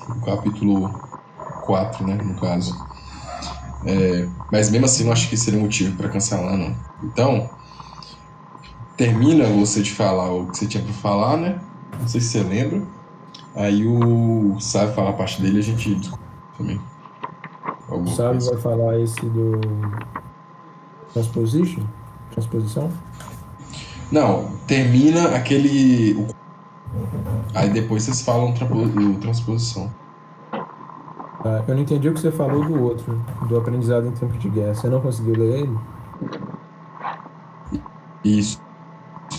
o capítulo 4, né, no caso. Mas mesmo assim, não acho que seria motivo para cancelar, não. Então, termina você de falar o que você tinha para falar, né? Não sei se você lembra. Aí o Sábio fala a parte dele e a gente discute também O alguma Sábio coisa. vai falar esse do transposition? Transposição? Não, termina aquele. Aí depois vocês falam o transposição. Ah, eu não entendi o que você falou do outro, do aprendizado em tempo de guerra. Você não conseguiu ler ele? Isso,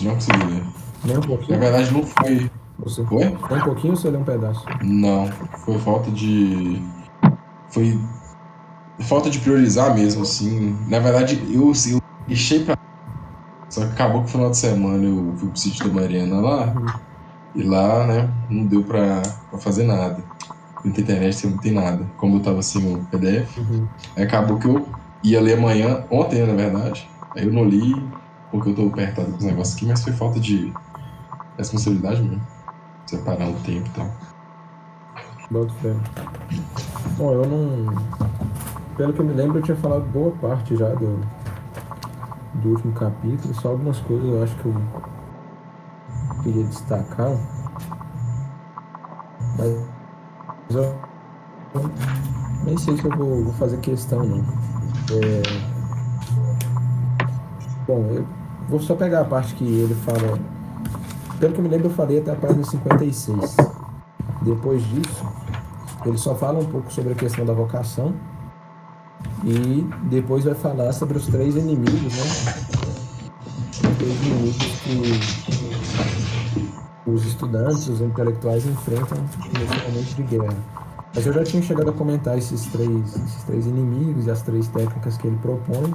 não consegui ler. Nem um Na pouquinho? verdade, não foi. Você? Foi? Nem um pouquinho ou você leu um pedaço? Não, foi falta de. Foi falta de priorizar mesmo, assim. Na verdade, eu deixei pra. Só que acabou que no final de semana eu fui pro sítio da Mariana lá. Uhum, E lá, né, não deu pra fazer nada. Não tem internet, não tem nada. Como eu tava sem o PDF, uhum. aí acabou que eu ia ler amanhã, ontem, na verdade. Aí eu não li, porque eu tô apertado com os negócios aqui, mas foi falta de responsabilidade mesmo. Separar o tempo e tal. Boto fé. Bom, eu não. Pelo que eu me lembro, eu tinha falado boa parte já do último capítulo, só algumas coisas eu acho que eu queria destacar, mas eu nem sei se eu vou fazer questão, não. É, bom, eu vou só pegar a parte que ele fala. Pelo que eu me lembro, eu falei até a página 56. Depois disso, ele só fala um pouco sobre a questão da vocação e depois vai falar sobre os três inimigos, né? Os três inimigos que os estudantes, os intelectuais enfrentam nesse momento de guerra. Mas eu já tinha chegado a comentar esses três inimigos e as três técnicas que ele propõe,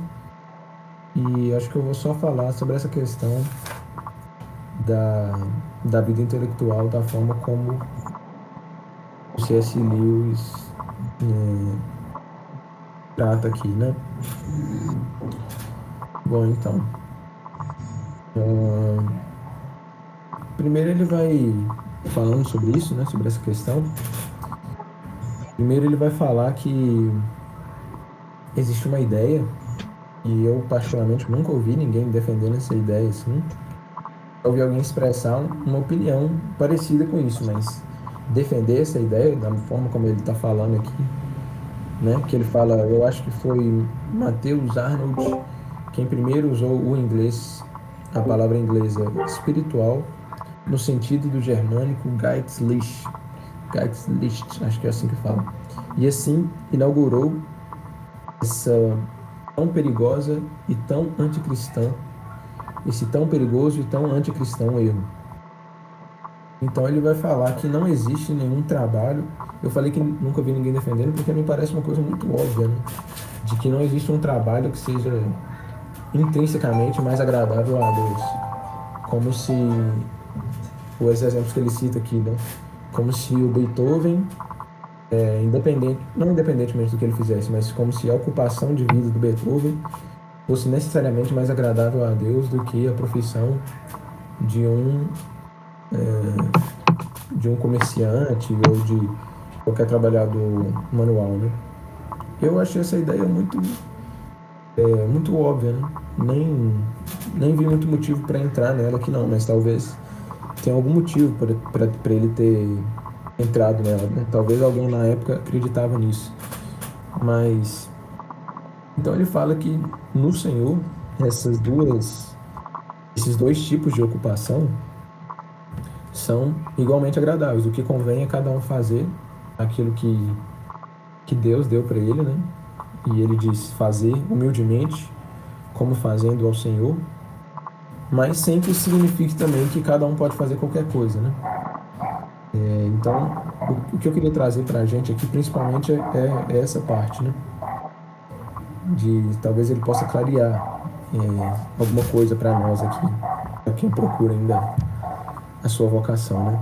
e acho que eu vou só falar sobre essa questão da, da vida intelectual, da forma como o C.S. Lewis trata aqui, né? Bom, então, primeiro ele vai falando sobre isso, né? Sobre essa questão. Primeiro ele vai falar que existe uma ideia, e eu particularmente nunca ouvi ninguém defendendo essa ideia assim. Ouvi alguém expressar uma opinião parecida com isso, mas defender essa ideia da forma como ele está falando aqui, né? Que ele fala, eu acho que foi Matheus Arnold quem primeiro usou o inglês, a palavra inglesa espiritual, no sentido do germânico Geistlich, Geistlich, acho que é assim que fala. E assim inaugurou essa tão perigosa e tão anticristã, esse tão perigoso e tão anticristão erro. Então ele vai falar que não existe nenhum trabalho. Eu falei que nunca vi ninguém defendendo porque me parece uma coisa muito óbvia, né? De que não existe um trabalho que seja intrinsecamente mais agradável a Deus. Como se, os exemplos que ele cita aqui, né? Como se o Beethoven, independente, não independentemente do que ele fizesse, mas como se a ocupação de vida do Beethoven fosse necessariamente mais agradável a Deus do que a profissão de um de um comerciante ou de qualquer trabalhador manual, né? Eu achei essa ideia muito óbvia, né? Nem vi muito motivo para entrar nela aqui não, mas talvez tenha algum motivo para ele ter entrado nela, né? Talvez alguém na época acreditava nisso. Mas então ele fala que no Senhor esses dois tipos de ocupação são igualmente agradáveis. O que convém é cada um fazer aquilo que Deus deu para ele, né? E ele diz fazer humildemente, como fazendo ao Senhor, mas sem que isso signifique também que cada um pode fazer qualquer coisa, né? Então, o que eu queria trazer para a gente aqui, principalmente, é essa parte, né? De talvez ele possa clarear alguma coisa para nós aqui, para quem procura ainda a sua vocação, né?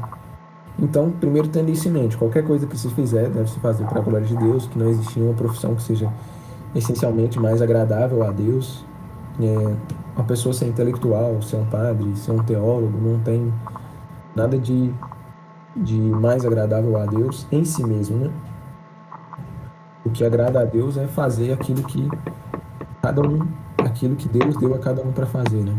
Então, primeiro tendo isso em mente, qualquer coisa que se fizer deve se fazer para a glória de Deus, que não existe nenhuma profissão que seja essencialmente mais agradável a Deus. Uma pessoa ser intelectual, ser um padre, ser um teólogo, não tem nada de de mais agradável a Deus em si mesmo, né? O que agrada a Deus é fazer cada um, aquilo que Deus deu a cada um para fazer, né?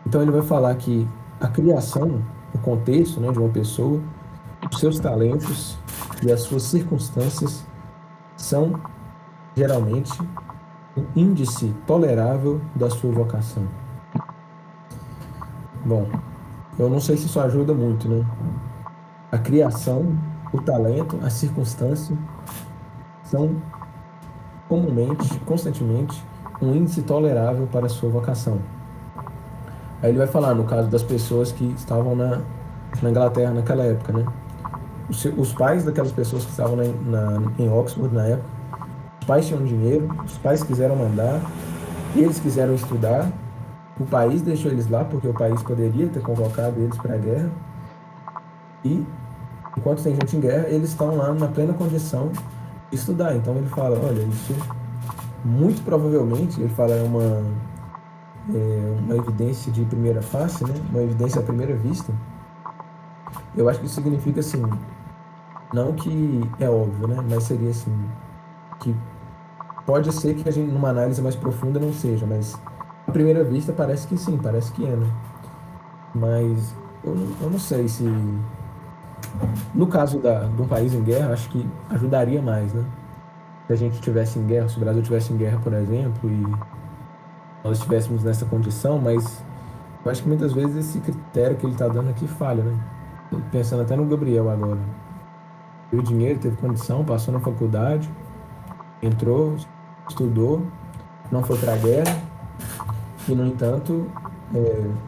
Então ele vai falar que a criação, o contexto, né, de uma pessoa, os seus talentos e as suas circunstâncias são geralmente um índice tolerável da sua vocação. Bom, eu não sei se isso ajuda muito, né? A criação, o talento, a circunstância são comumente, constantemente, um índice tolerável para a sua vocação. Aí ele vai falar no caso das pessoas que estavam na Inglaterra naquela época, né? Os pais daquelas pessoas que estavam em Oxford na época, os pais tinham dinheiro, os pais quiseram mandar, eles quiseram estudar, o país deixou eles lá porque o país poderia ter convocado eles para a guerra, e enquanto tem gente em guerra, eles estão lá na plena condição de estudar. Então ele fala, olha, isso muito provavelmente, ele fala, uma evidência de primeira face, né? Uma evidência à primeira vista. Eu acho que isso significa assim, não que é óbvio, né? Mas seria assim, que pode ser que a gente, numa análise mais profunda, não seja, mas à primeira vista parece que sim, parece que é, né? Mas eu não sei se, no caso de um país em guerra, acho que ajudaria mais, né? Se a gente estivesse em guerra, se o Brasil estivesse em guerra, por exemplo, e nós estivéssemos nessa condição, mas eu acho que muitas vezes esse critério que ele está dando aqui falha, né? Tô pensando até no Gabriel agora. Teve dinheiro, teve condição, passou na faculdade, entrou, estudou, não foi para a guerra e, no entanto,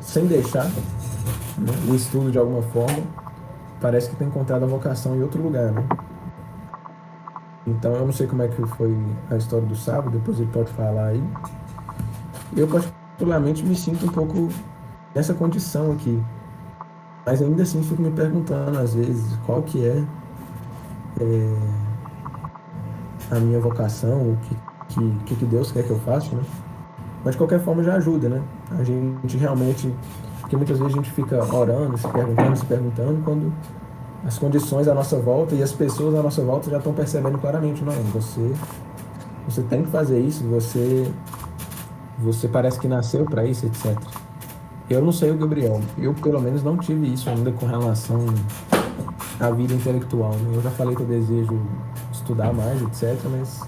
sem deixar, né, o estudo de alguma forma, parece que tem encontrado a vocação em outro lugar, né? Então, eu não sei como é que foi a história do sábado, depois ele pode falar aí. Eu, particularmente, me sinto um pouco nessa condição aqui, mas ainda assim fico me perguntando, às vezes, qual que é a minha vocação, o que Deus quer que eu faça, né? Mas de qualquer forma já ajuda, né? A gente realmente, porque muitas vezes a gente fica orando, se perguntando, quando as condições à nossa volta e as pessoas à nossa volta já estão percebendo claramente, não, você tem que fazer isso, você parece que nasceu para isso, etc. Eu não sei o Gabriel, eu pelo menos não tive isso ainda com relação à vida intelectual, né? Eu já falei que eu desejo estudar mais, etc, mas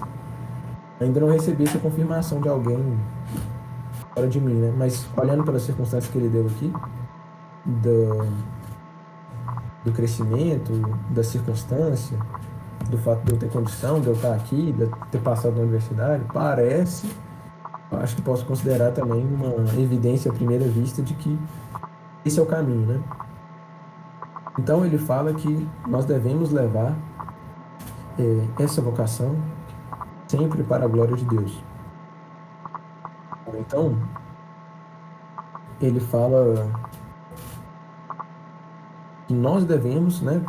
ainda não recebi essa confirmação de alguém fora de mim, né? Mas olhando pelas circunstâncias que ele deu aqui, do crescimento, da circunstância, do fato de eu ter condição, de eu estar aqui, de eu ter passado na universidade, acho que posso considerar também uma evidência à primeira vista de que esse é o caminho, né? Então ele fala que nós devemos levar essa vocação sempre para a glória de Deus. Então, ele fala que nós devemos, né,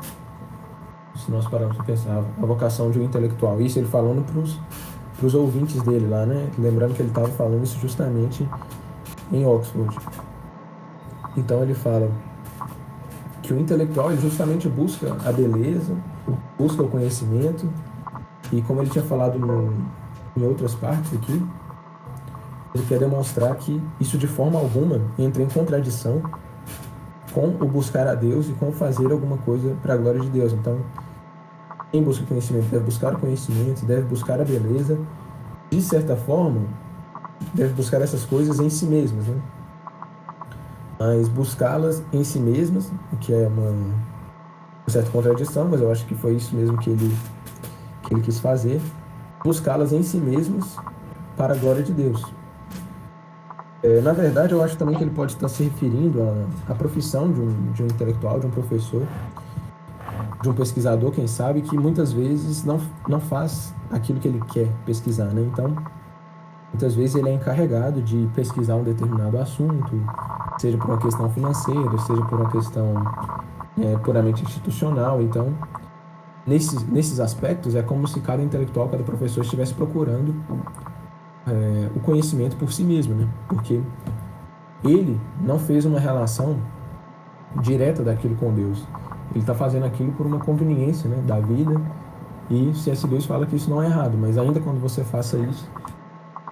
se nós pararmos para pensar, a vocação de um intelectual. Isso ele falando para os ouvintes dele lá, né? Lembrando que ele estava falando isso justamente em Oxford. Então ele fala que o intelectual ele justamente busca a beleza, busca o conhecimento, e como ele tinha falado em outras partes aqui, ele quer demonstrar que isso de forma alguma entra em contradição com o buscar a Deus e com fazer alguma coisa para a glória de Deus. Então, quem busca conhecimento deve buscar o conhecimento, deve buscar a beleza, de certa forma, deve buscar essas coisas em si mesmas, né? Mas buscá-las em si mesmas, o que é uma certa contradição, mas eu acho que foi isso mesmo que ele quis fazer, buscá-las em si mesmas para a glória de Deus. Na verdade, eu acho também que ele pode estar se referindo à profissão de um intelectual, de um professor, de um pesquisador, quem sabe, que muitas vezes não faz aquilo que ele quer pesquisar, né? Então, muitas vezes ele é encarregado de pesquisar um determinado assunto, seja por uma questão financeira, seja por uma questão puramente institucional. Então, nesses aspectos, é como se cada intelectual, cada professor estivesse procurando o conhecimento por si mesmo, né? Porque ele não fez uma relação direta daquilo com Deus. Ele está fazendo aquilo por uma conveniência, né, da vida. E C.S. Lewis fala que isso não é errado, mas ainda quando você faça isso,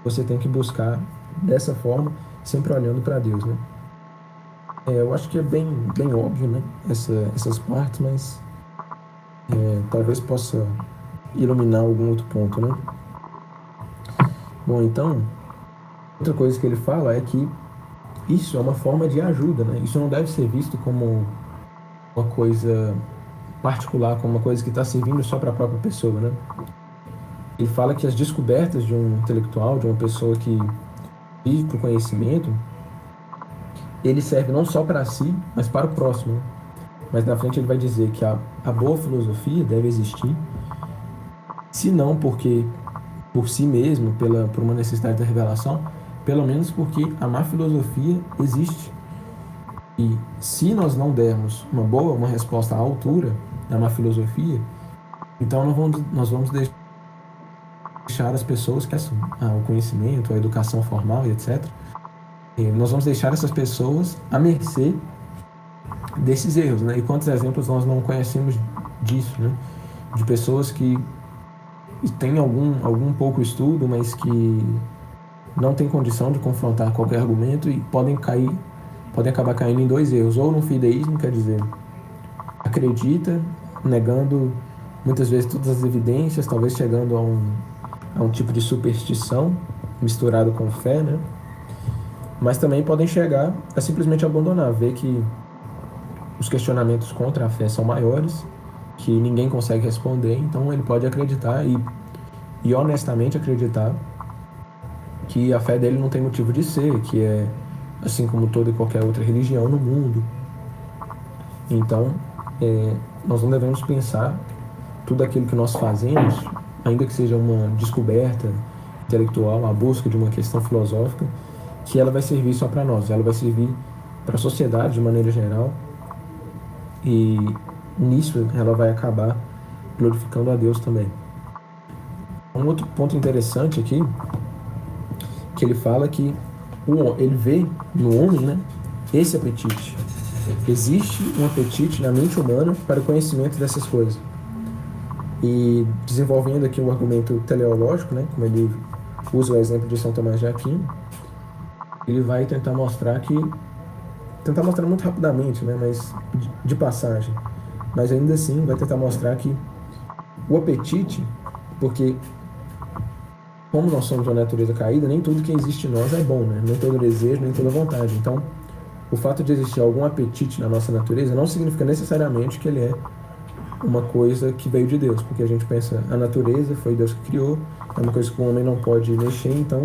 você tem que buscar dessa forma, sempre olhando para Deus, né? Eu acho que é bem óbvio, né, essas partes, mas talvez possa iluminar algum outro ponto, né? Bom, então, outra coisa que ele fala é que isso é uma forma de ajuda, né? Isso não deve ser visto como uma coisa particular, como uma coisa que está servindo só para a própria pessoa, né? Ele fala que as descobertas de um intelectual, de uma pessoa que vive para o conhecimento, ele serve não só para si, mas para o próximo, né? Mas na frente ele vai dizer que a boa filosofia deve existir, se não porque por si mesmo, por uma necessidade da revelação, pelo menos porque a má filosofia existe. E se nós não dermos uma resposta à altura da má filosofia, então nós vamos deixar as pessoas que o conhecimento, a educação formal e etc. E nós vamos deixar essas pessoas à mercê desses erros, né? E quantos exemplos nós não conhecemos disso, né? De pessoas que têm algum pouco estudo, mas que não têm condição de confrontar qualquer argumento e podem acabar caindo em dois erros, ou no fideísmo, quer dizer, acredita, negando muitas vezes todas as evidências, talvez chegando a um tipo de superstição misturado com fé, né? Mas também podem chegar a simplesmente abandonar, ver que os questionamentos contra a fé são maiores, que ninguém consegue responder, então ele pode acreditar e honestamente acreditar que a fé dele não tem motivo de ser, que é assim como toda e qualquer outra religião no mundo. Então, nós não devemos pensar tudo aquilo que nós fazemos, ainda que seja uma descoberta intelectual, a busca de uma questão filosófica, que ela vai servir só para nós, ela vai servir para a sociedade de maneira geral, e nisso ela vai acabar glorificando a Deus também. Um outro ponto interessante aqui, que ele fala que ele vê no homem, né, esse apetite. Existe um apetite na mente humana para o conhecimento dessas coisas. E desenvolvendo aqui o argumento teleológico, né, como ele usa o exemplo de São Tomás de Aquino, ele vai tentar mostrar muito rapidamente, né, mas de passagem, mas ainda assim vai tentar mostrar que o apetite, porque como nós somos uma natureza caída, nem tudo que existe em nós é bom, né? Nem todo desejo, nem toda vontade. Então, o fato de existir algum apetite na nossa natureza não significa necessariamente que ele é uma coisa que veio de Deus, porque a gente pensa, a natureza foi Deus que criou, é uma coisa que o homem não pode mexer, então,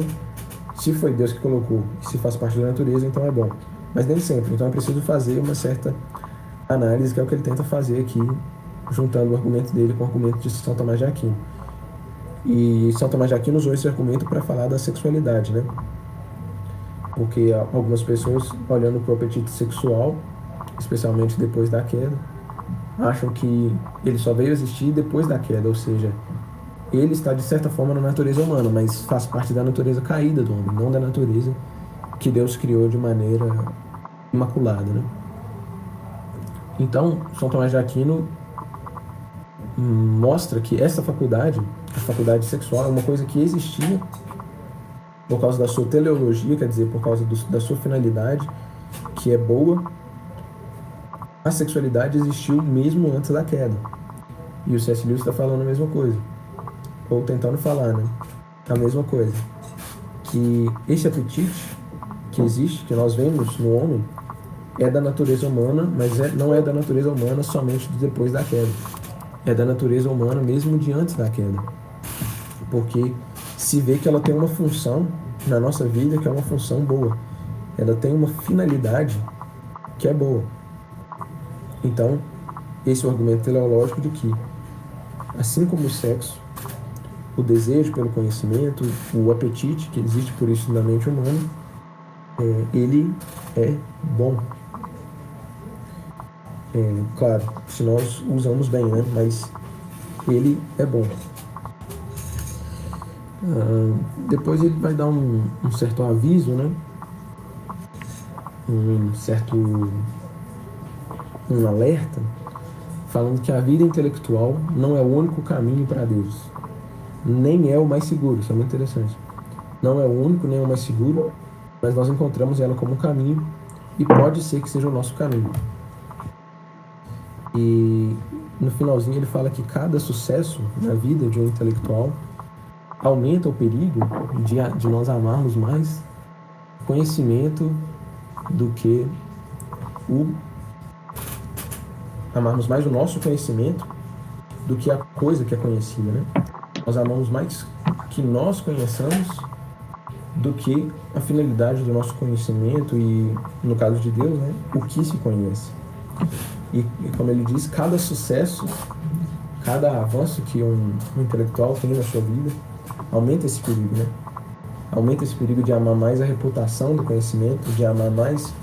se foi Deus que colocou, e se faz parte da natureza, então é bom. Mas nem sempre, então é preciso fazer uma certa análise, que é o que ele tenta fazer aqui, juntando o argumento dele com o argumento de São Tomás de Aquino. E São Tomás de Aquino usou esse argumento para falar da sexualidade, né? Porque algumas pessoas, olhando para o apetite sexual, especialmente depois da queda, acham que ele só veio existir depois da queda, ou seja, ele está de certa forma na natureza humana, mas faz parte da natureza caída do homem, não da natureza que Deus criou de maneira imaculada, né? Então, São Tomás de Aquino mostra que essa faculdade, a faculdade sexual, é uma coisa que existia por causa da sua teleologia, quer dizer, por causa da sua finalidade, que é boa. A sexualidade existiu mesmo antes da queda. E o C.S. Lewis está falando a mesma coisa, ou tentando falar, né? A mesma coisa. Que esse apetite que existe, que nós vemos no homem, é da natureza humana, mas não é da natureza humana somente depois da queda. É da natureza humana mesmo de antes da queda. Porque se vê que ela tem uma função na nossa vida que é uma função boa. Ela tem uma finalidade que é boa. Então, esse é o argumento teleológico de que, assim como o sexo, o desejo pelo conhecimento, o apetite que existe por isso na mente humana, ele é bom. Claro, se nós usamos bem, né? Mas ele é bom. Depois ele vai dar um certo aviso, né? Um alerta, falando que a vida intelectual não é o único caminho para Deus, nem é o mais seguro. Isso é muito interessante. Não é o único nem o mais seguro, mas nós encontramos ela como um caminho e pode ser que seja o nosso caminho. E no finalzinho ele fala que cada sucesso na vida de um intelectual aumenta o perigo de nós amarmos mais conhecimento do que amarmos mais o nosso conhecimento do que a coisa que é conhecida, né? Nós amamos mais que nós conheçamos do que a finalidade do nosso conhecimento e, no caso de Deus, né, o que se conhece. E como ele diz, cada sucesso, cada avanço que um intelectual tem na sua vida aumenta esse perigo, né? Aumenta esse perigo de amar mais a reputação do conhecimento, de amar mais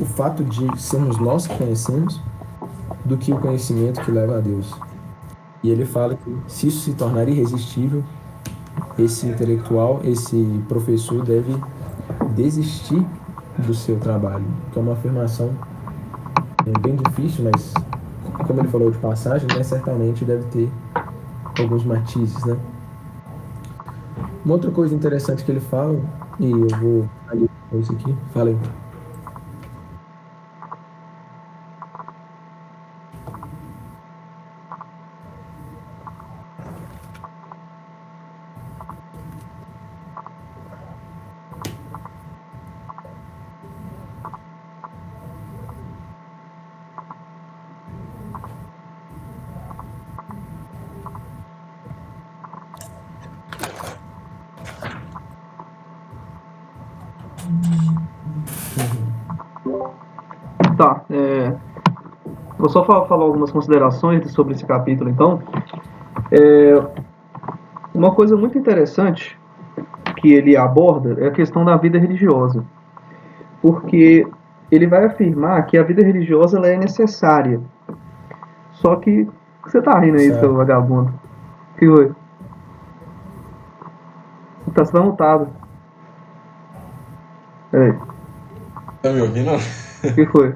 o fato de sermos nós que conhecemos do que o conhecimento que leva a Deus. E ele fala que se isso se tornar irresistível, esse intelectual, esse professor deve desistir do seu trabalho, que é uma afirmação bem difícil, mas como ele falou de passagem, né, certamente deve ter alguns matizes, né? Uma outra coisa interessante que ele fala, e eu vou ali isso aqui, fala aí. Tá, vou só falar algumas considerações sobre esse capítulo, então. Uma coisa muito interessante que ele aborda é a questão da vida religiosa, porque ele vai afirmar que a vida religiosa ela é necessária. Só que você tá rindo aí, seu vagabundo? Que foi? Você tá mutado. Tá me ouvindo? Que foi?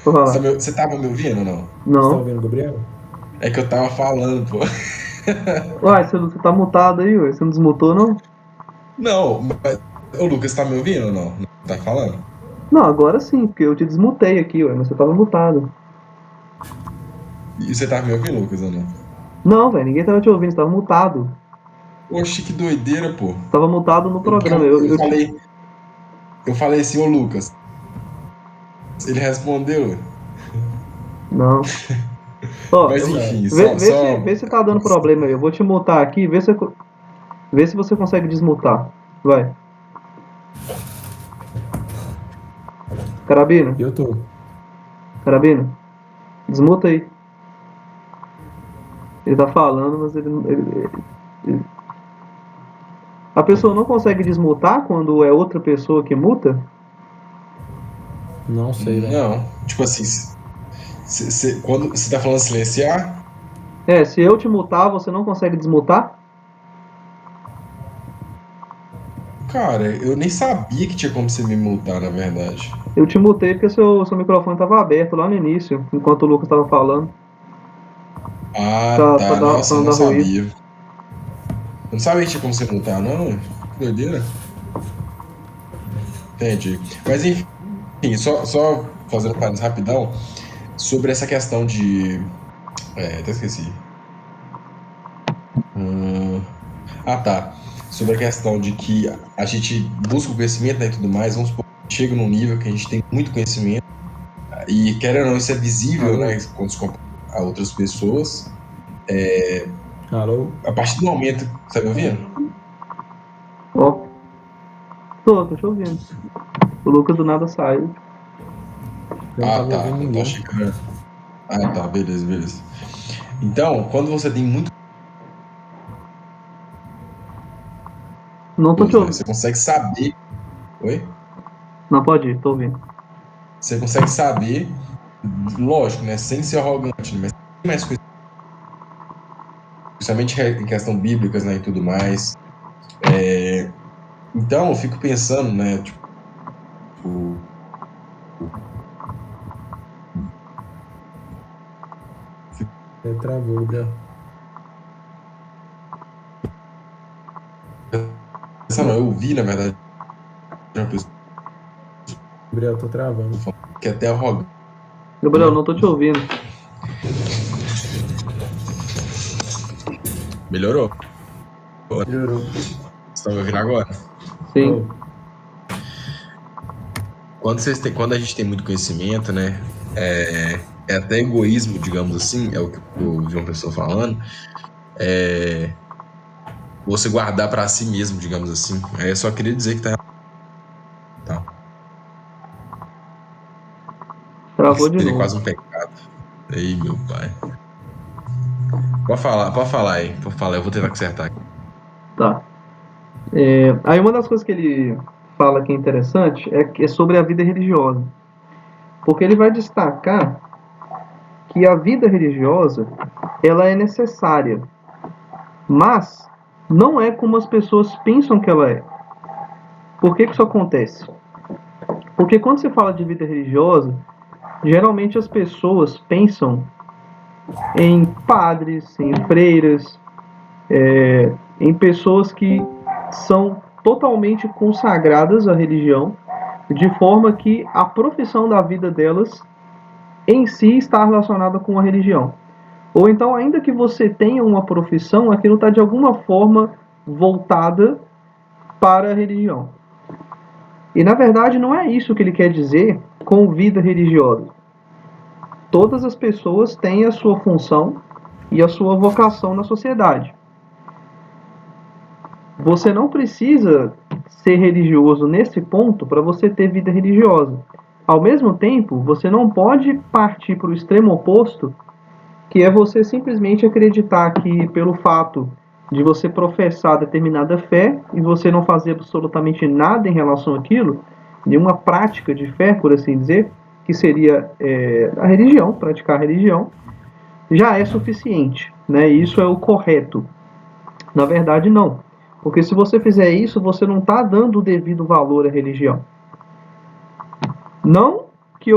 Você tava me ouvindo ou não? Não. Você tá ouvindo o Gabriel? É que eu tava falando, pô. Uai, você tá mutado aí, ué? Você não desmutou, não? Não, mas... Ô, Lucas, tá me ouvindo ou não? Não tá falando? Não, agora sim, porque eu te desmutei aqui, ué, mas você tava mutado. E você tava me ouvindo, Lucas, ou não? Não, velho, ninguém tava te ouvindo, você tava mutado. Oxe, que doideira, pô. Tava mutado no programa. Eu falei assim, ô Lucas. Ele respondeu. Não. Ó, mas enfim, vê se tá dando problema aí. Eu vou te mutar aqui, vê se você consegue desmutar. Vai. Carabina? Eu tô. Carabina? Desmuta aí. Ele tá falando, mas ele... A pessoa não consegue desmutar quando é outra pessoa que muta? Não sei, velho. Não, tipo assim, quando você tá falando silenciar? Se eu te mutar, você não consegue desmutar? Cara, eu nem sabia que tinha como você me multar, na verdade. Eu te mutei porque seu microfone tava aberto lá no início, enquanto o Lucas tava falando. Ah, tá. Nossa, eu não sabia. Ruído. Eu não sabia que tinha como você multar, não. Que doideira. Entendi. Mas enfim, só fazendo um parênteses rapidão sobre essa questão de... até esqueci. Tá. Sobre a questão de que a gente busca o conhecimento, né, e tudo mais, vamos supor, chega num nível que a gente tem muito conhecimento e, querendo ou não, isso é visível, né, quando se compara a outras pessoas. Alô? A partir do momento... Você tá me ouvindo? Ó. Tô te ouvindo. O Lucas do nada saiu. Tá. Eu tô achando. Tá, beleza. Então, quando você tem muito... Não tô te ouvindo. Você consegue saber... Oi? Não, pode ir, tô ouvindo. Você consegue saber, lógico, né, sem ser arrogante, mas tem mais coisas, principalmente em questão bíblicas, né, e tudo mais. Então, eu fico pensando, né, tipo, Travou, Gabriel. Essa não, eu vi, na verdade, uma pessoa Gabriel, tô travando. que é até arrogante. Gabriel, não tô te ouvindo. Melhorou? Melhorou. Você tá me ouvindo agora? Sim. Oh, Quando a gente tem muito conhecimento, né? É até egoísmo, digamos assim, é o que eu vi uma pessoa falando. É você guardar pra si mesmo, digamos assim. Aí eu só queria dizer que tá. Travou de Seria novo. quase um pecado. Ei, meu pai. Pode falar aí. Pode falar, eu vou tentar consertar aqui. Tá. Aí uma das coisas que ele fala que é interessante é sobre a vida religiosa. Porque ele vai destacar que a vida religiosa ela é necessária, mas não é como as pessoas pensam que ela é. Por que isso acontece? Porque quando se fala de vida religiosa, geralmente as pessoas pensam em padres, em freiras, em pessoas que são totalmente consagradas à religião, de forma que a profissão da vida delas em si está relacionada com a religião. Ou então, ainda que você tenha uma profissão, aquilo está de alguma forma voltada para a religião. E na verdade não é isso que ele quer dizer com vida religiosa. Todas as pessoas têm a sua função e a sua vocação na sociedade. Você não precisa ser religioso nesse ponto para você ter vida religiosa. Ao mesmo tempo, você não pode partir para o extremo oposto, que é você simplesmente acreditar que pelo fato de você professar determinada fé e você não fazer absolutamente nada em relação àquilo, nenhuma prática de fé, por assim dizer, que seria a religião, praticar a religião, já é suficiente, né? E isso é o correto. Na verdade, não. Porque se você fizer isso, você não está dando o devido valor à religião. Não que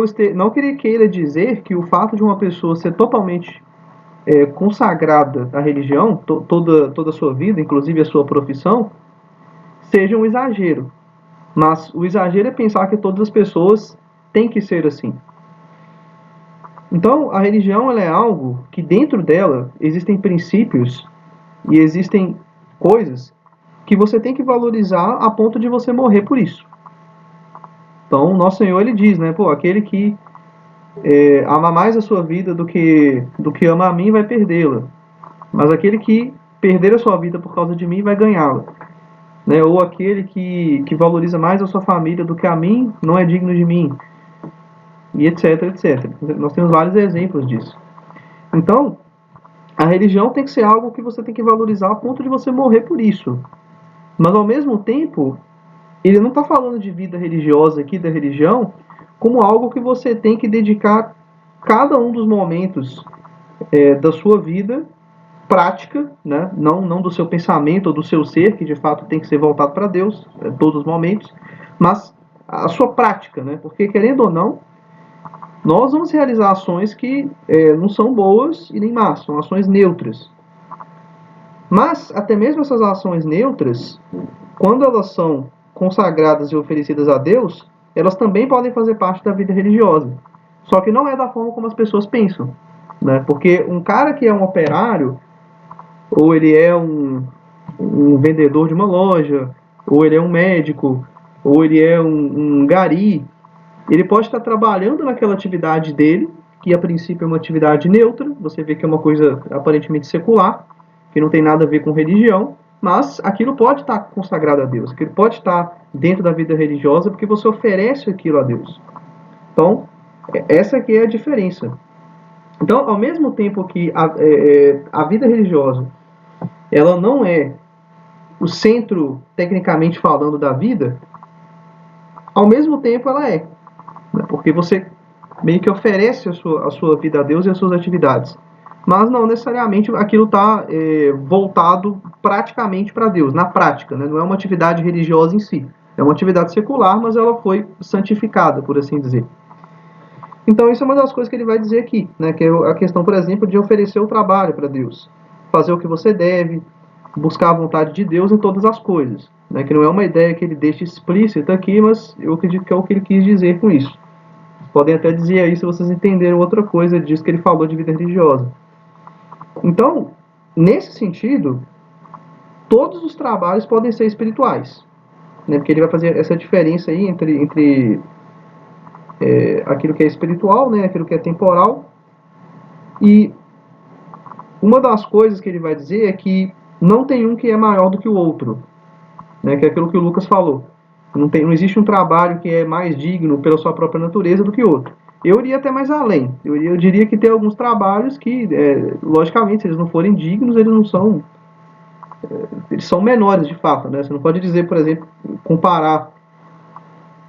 ele queira dizer que o fato de uma pessoa ser totalmente consagrada à religião, toda a sua vida, inclusive a sua profissão, seja um exagero. Mas o exagero é pensar que todas as pessoas têm que ser assim. Então, a religião ela é algo que dentro dela existem princípios e existem coisas que você tem que valorizar a ponto de você morrer por isso. Então, o nosso Senhor ele diz, né, pô, aquele que ama mais a sua vida do que ama a mim vai perdê-la. Mas aquele que perder a sua vida por causa de mim vai ganhá-la. Né? Ou aquele que valoriza mais a sua família do que a mim não é digno de mim. E etc, etc. Nós temos vários exemplos disso. Então, a religião tem que ser algo que você tem que valorizar a ponto de você morrer por isso. Mas ao mesmo tempo, ele não está falando de vida religiosa aqui, da religião, como algo que você tem que dedicar cada um dos momentos da sua vida prática, né? Não do seu pensamento ou do seu ser, que de fato tem que ser voltado para Deus, todos os momentos, mas a sua prática, né? Porque querendo ou não, nós vamos realizar ações que não são boas e nem más, são ações neutras. Mas até mesmo essas ações neutras, quando elas são consagradas e oferecidas a Deus, elas também podem fazer parte da vida religiosa. Só que não é da forma como as pessoas pensam. Né? Porque um cara que é um operário, ou ele é um vendedor de uma loja, ou ele é um médico, ou ele é um gari, ele pode estar trabalhando naquela atividade dele, que a princípio é uma atividade neutra, você vê que é uma coisa aparentemente secular, que não tem nada a ver com religião, mas aquilo pode estar consagrado a Deus, aquilo pode estar dentro da vida religiosa, porque você oferece aquilo a Deus. Então, essa aqui é a diferença. Então, ao mesmo tempo que a vida religiosa ela não é o centro, tecnicamente falando, da vida, ao mesmo tempo ela é. Né? Porque você meio que oferece a sua vida a Deus e as suas atividades. Mas não necessariamente aquilo está voltado praticamente para Deus, na prática. Né? Não é uma atividade religiosa em si. É uma atividade secular, mas ela foi santificada, por assim dizer. Então isso é uma das coisas que ele vai dizer aqui, né? Que é a questão, por exemplo, de oferecer o trabalho para Deus, fazer o que você deve, buscar a vontade de Deus em todas as coisas, né? Que não é uma ideia que ele deixa explícita aqui, mas eu acredito que é o que ele quis dizer com isso. Podem até dizer aí se vocês entenderam outra coisa disso que ele falou de vida religiosa. Então, nesse sentido, todos os trabalhos podem ser espirituais, né? Porque ele vai fazer essa diferença aí entre aquilo que é espiritual, né? Aquilo que é temporal. E uma das coisas que ele vai dizer é que não tem um que é maior do que o outro, né? Que é aquilo que o Lucas falou. Não existe um trabalho que é mais digno pela sua própria natureza do que outro. Eu iria até mais além. Eu diria que tem alguns trabalhos que, logicamente, se eles não forem dignos, eles são menores de fato, né? Você não pode dizer, por exemplo, comparar,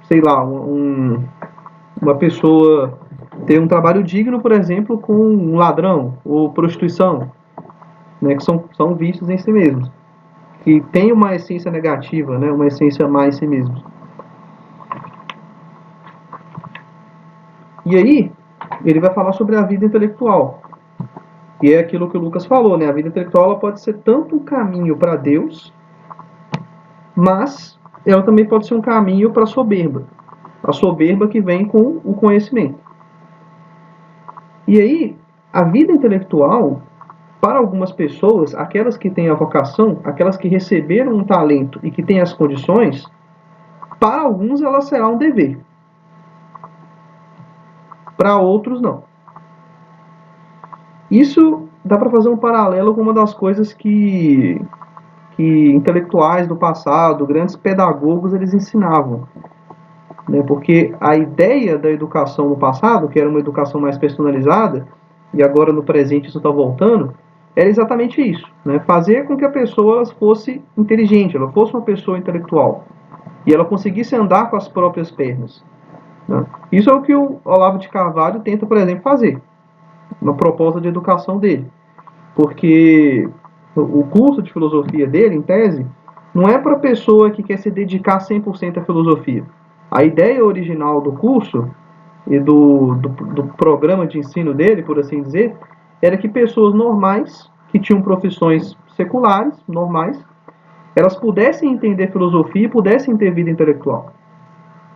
sei lá, uma pessoa ter um trabalho digno, por exemplo, com um ladrão ou prostituição, né? Que são vícios em si mesmos, que tem uma essência negativa, né? Uma essência má em si mesmos. E aí, ele vai falar sobre a vida intelectual. E é aquilo que o Lucas falou, né? A vida intelectual ela pode ser tanto um caminho para Deus, mas ela também pode ser um caminho para a soberba. A soberba que vem com o conhecimento. E aí, a vida intelectual, para algumas pessoas, aquelas que têm a vocação, aquelas que receberam um talento e que têm as condições, para alguns ela será um dever. Para outros, não. Isso dá para fazer um paralelo com uma das coisas que intelectuais do passado, grandes pedagogos, eles ensinavam. Né? Porque a ideia da educação no passado, que era uma educação mais personalizada, e agora no presente isso está voltando, era exatamente isso. Né? Fazer com que a pessoa fosse inteligente, ela fosse uma pessoa intelectual. E ela conseguisse andar com as próprias pernas. Né? Isso é o que o Olavo de Carvalho tenta, por exemplo, fazer na proposta de educação dele. Porque o curso de filosofia dele, em tese, não é para a pessoa que quer se dedicar 100% à filosofia. A ideia original do curso e do programa de ensino dele, por assim dizer, era que pessoas normais, que tinham profissões seculares, normais, elas pudessem entender filosofia e pudessem ter vida intelectual.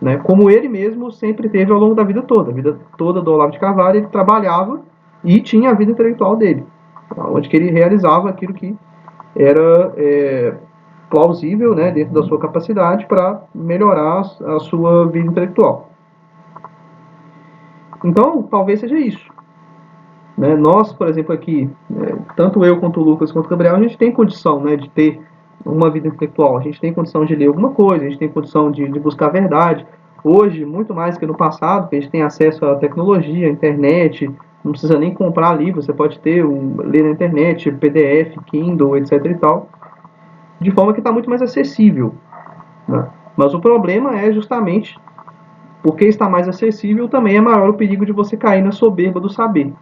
Né? Como ele mesmo sempre teve ao longo da vida toda. A vida toda do Olavo de Carvalho, ele trabalhava e tinha a vida intelectual dele, onde que ele realizava aquilo que era plausível, né, dentro da sua capacidade para melhorar a sua vida intelectual. Então, talvez seja isso. Né? Nós, por exemplo, aqui, tanto eu quanto o Lucas quanto o Gabriel, a gente tem condição, né, de ter uma vida intelectual, a gente tem condição de ler alguma coisa, a gente tem condição de buscar a verdade. Hoje, muito mais que no passado, que a gente tem acesso à tecnologia, à internet, não precisa nem comprar livro, você pode ler na internet, PDF, Kindle, etc e tal, de forma que está muito mais acessível. Né? Mas o problema é justamente porque está mais acessível, também é maior o perigo de você cair na soberba do saber,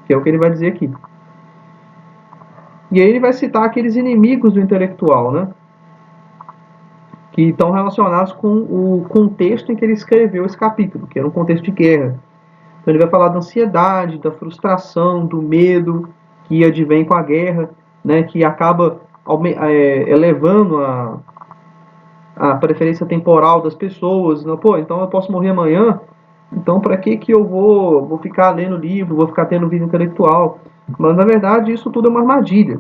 que é o que ele vai dizer aqui. E aí ele vai citar aqueles inimigos do intelectual, né? Que estão relacionados com o contexto em que ele escreveu esse capítulo, que era um contexto de guerra. Então ele vai falar da ansiedade, da frustração, do medo que advém com a guerra, né? Que acaba elevando a preferência temporal das pessoas. Né? Pô, então eu posso morrer amanhã, então para que eu vou ficar lendo livro, vou ficar tendo vida intelectual? Mas na verdade isso tudo é uma armadilha.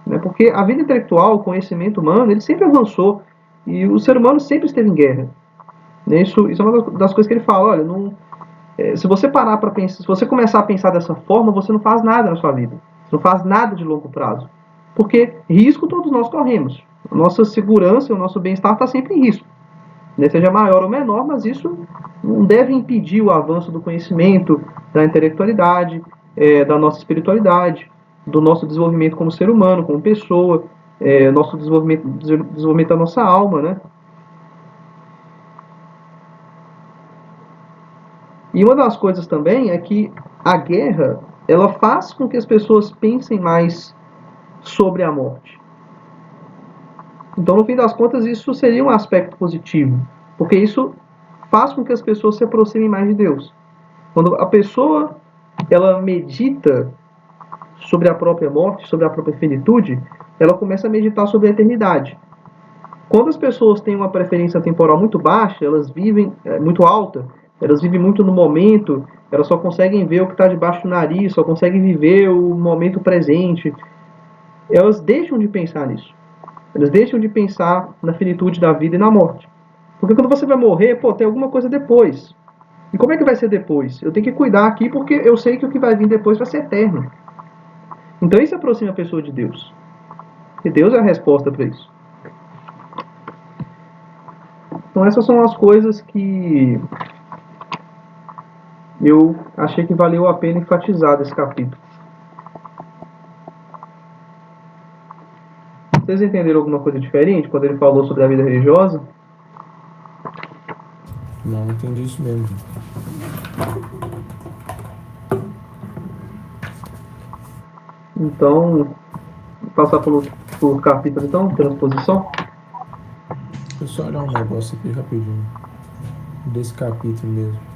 Né? Porque a vida intelectual, o conhecimento humano, ele sempre avançou. E o ser humano sempre esteve em guerra. Né? Isso é uma das coisas que ele fala. Olha, se você parar para pensar, se você começar a pensar dessa forma, você não faz nada na sua vida. Você não faz nada de longo prazo. Porque risco todos nós corremos. A nossa segurança e o nosso bem-estar está sempre em risco. Né? Seja maior ou menor, mas isso não deve impedir o avanço do conhecimento, da intelectualidade, da nossa espiritualidade, do nosso desenvolvimento como ser humano, como pessoa, nosso desenvolvimento da nossa alma, né? E uma das coisas também é que a guerra, ela faz com que as pessoas pensem mais sobre a morte. Então, no fim das contas, isso seria um aspecto positivo, porque isso faz com que as pessoas se aproximem mais de Deus. Quando a pessoa ela medita sobre a própria morte, sobre a própria finitude, ela começa a meditar sobre a eternidade. Quando as pessoas têm uma preferência temporal muito baixa, elas vivem muito alta, elas vivem muito no momento, elas só conseguem ver o que está debaixo do nariz, só conseguem viver o momento presente. Elas deixam de pensar nisso. Elas deixam de pensar na finitude da vida e na morte. Porque quando você vai morrer, tem alguma coisa depois. E como é que vai ser depois? Eu tenho que cuidar aqui porque eu sei que o que vai vir depois vai ser eterno. Então isso aproxima a pessoa de Deus. E Deus é a resposta para isso. Então essas são as coisas que eu achei que valeu a pena enfatizar desse capítulo. Vocês entenderam alguma coisa diferente quando ele falou sobre a vida religiosa? Não, entendi isso mesmo. Então, vou passar por capítulo então, transposição. Deixa eu só olhar um negócio aqui rapidinho. Desse capítulo mesmo.